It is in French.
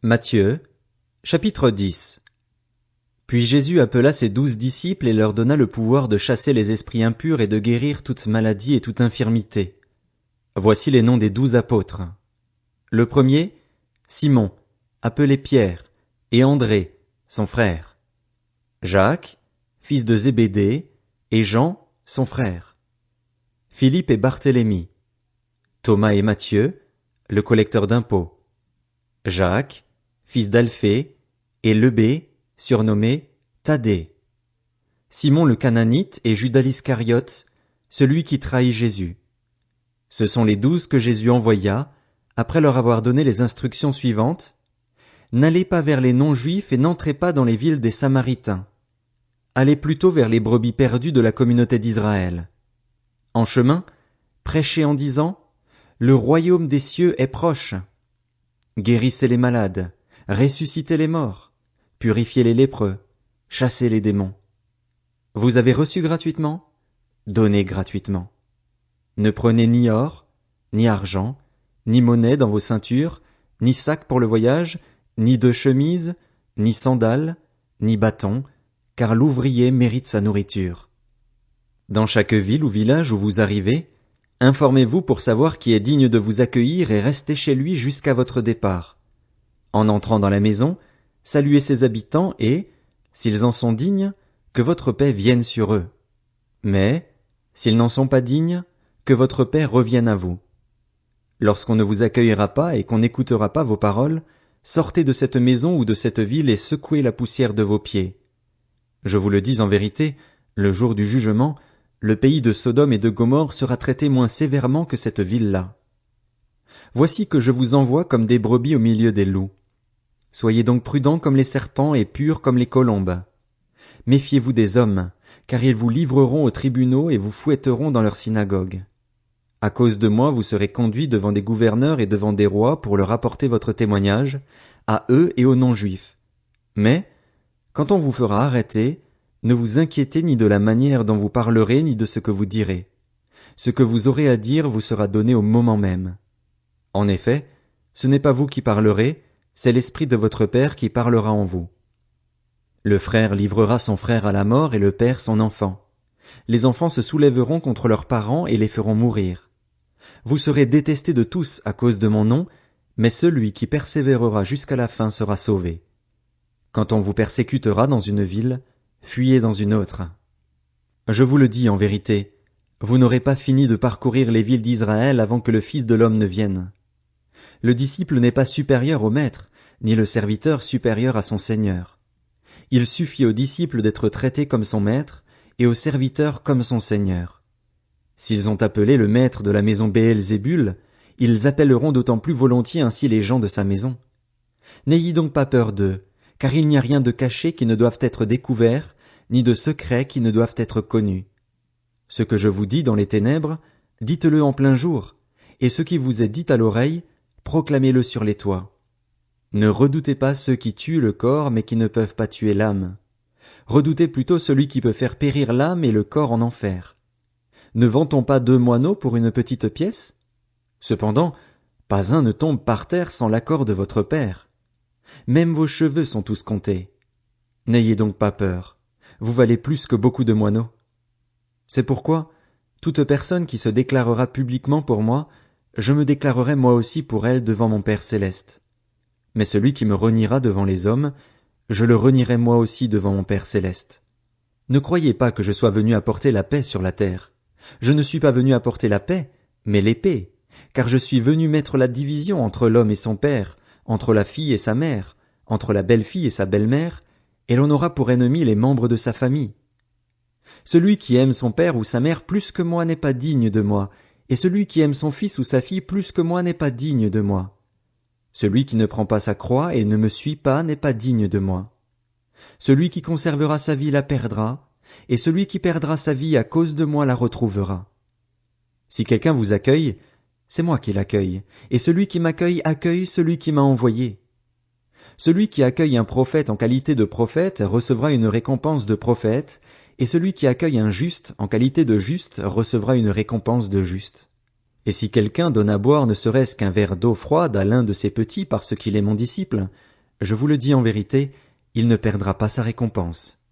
Matthieu, chapitre 10. Puis Jésus appela ses 12 disciples et leur donna le pouvoir de chasser les esprits impurs et de guérir toute maladie et toute infirmité. Voici les noms des 12 apôtres. Le premier, Simon, appelé Pierre, et André, son frère. Jacques, fils de Zébédée, et Jean, son frère. Philippe et Barthélemy. Thomas et Matthieu, le collecteur d'impôts. Jacques, fils d'Alphée, et Lebé, surnommé Thaddée. Simon le Cananite et Judas l'Iscariote, celui qui trahit Jésus. Ce sont les 12 que Jésus envoya, après leur avoir donné les instructions suivantes. N'allez pas vers les non-juifs et n'entrez pas dans les villes des Samaritains. Allez plutôt vers les brebis perdues de la communauté d'Israël. En chemin, prêchez en disant, le royaume des cieux est proche. Guérissez les malades, ressuscitez les morts, purifiez les lépreux, chassez les démons. Vous avez reçu gratuitement? Donnez gratuitement. Ne prenez ni or, ni argent, ni monnaie dans vos ceintures, ni sac pour le voyage, ni de chemise, ni sandales, ni bâton, car l'ouvrier mérite sa nourriture. Dans chaque ville ou village où vous arrivez, informez-vous pour savoir qui est digne de vous accueillir et restez chez lui jusqu'à votre départ. En entrant dans la maison, saluez ses habitants et, s'ils en sont dignes, que votre paix vienne sur eux. Mais, s'ils n'en sont pas dignes, que votre paix revienne à vous. Lorsqu'on ne vous accueillera pas et qu'on n'écoutera pas vos paroles, sortez de cette maison ou de cette ville et secouez la poussière de vos pieds. Je vous le dis en vérité, le jour du jugement, le pays de Sodome et de Gomorrhe sera traité moins sévèrement que cette ville-là. Voici que je vous envoie comme des brebis au milieu des loups. Soyez donc prudents comme les serpents et purs comme les colombes. Méfiez-vous des hommes, car ils vous livreront aux tribunaux et vous fouetteront dans leurs synagogues. À cause de moi, vous serez conduits devant des gouverneurs et devant des rois pour leur apporter votre témoignage, à eux et aux non-juifs. Mais, quand on vous fera arrêter, ne vous inquiétez ni de la manière dont vous parlerez ni de ce que vous direz. Ce que vous aurez à dire vous sera donné au moment même. En effet, ce n'est pas vous qui parlerez, c'est l'Esprit de votre Père qui parlera en vous. Le frère livrera son frère à la mort et le père son enfant. Les enfants se soulèveront contre leurs parents et les feront mourir. Vous serez détestés de tous à cause de mon nom, mais celui qui persévérera jusqu'à la fin sera sauvé. Quand on vous persécutera dans une ville, fuyez dans une autre. Je vous le dis en vérité, vous n'aurez pas fini de parcourir les villes d'Israël avant que le Fils de l'homme ne vienne. Le disciple n'est pas supérieur au maître, ni le serviteur supérieur à son Seigneur. Il suffit au disciple d'être traité comme son maître, et au serviteur comme son Seigneur. S'ils ont appelé le maître de la maison Béelzébul, ils appelleront d'autant plus volontiers ainsi les gens de sa maison. N'ayez donc pas peur d'eux, car il n'y a rien de caché qui ne doive être découvert, ni de secret qui ne doivent être connus. Ce que je vous dis dans les ténèbres, dites-le en plein jour, et ce qui vous est dit à l'oreille, proclamez-le sur les toits. Ne redoutez pas ceux qui tuent le corps mais qui ne peuvent pas tuer l'âme. Redoutez plutôt celui qui peut faire périr l'âme et le corps en enfer. Ne vend-on pas 2 moineaux pour une petite pièce? Cependant, pas un ne tombe par terre sans l'accord de votre Père. Même vos cheveux sont tous comptés. N'ayez donc pas peur. Vous valez plus que beaucoup de moineaux. C'est pourquoi, toute personne qui se déclarera publiquement pour moi, je me déclarerai moi aussi pour elle devant mon Père céleste. Mais celui qui me reniera devant les hommes, je le renierai moi aussi devant mon Père céleste. Ne croyez pas que je sois venu apporter la paix sur la terre. Je ne suis pas venu apporter la paix, mais l'épée, car je suis venu mettre la division entre l'homme et son père, entre la fille et sa mère, entre la belle-fille et sa belle-mère, et l'on aura pour ennemis les membres de sa famille. Celui qui aime son père ou sa mère plus que moi n'est pas digne de moi, et celui qui aime son fils ou sa fille plus que moi n'est pas digne de moi. Celui qui ne prend pas sa croix et ne me suit pas n'est pas digne de moi. Celui qui conservera sa vie la perdra, et celui qui perdra sa vie à cause de moi la retrouvera. Si quelqu'un vous accueille, c'est moi qui l'accueille, et celui qui m'accueille accueille celui qui m'a envoyé. Celui qui accueille un prophète en qualité de prophète recevra une récompense de prophète, et celui qui accueille un juste en qualité de juste recevra une récompense de juste. Et si quelqu'un donne à boire ne serait-ce qu'un verre d'eau froide à l'un de ses petits parce qu'il est mon disciple, Je vous le dis en vérité, il ne perdra pas sa récompense.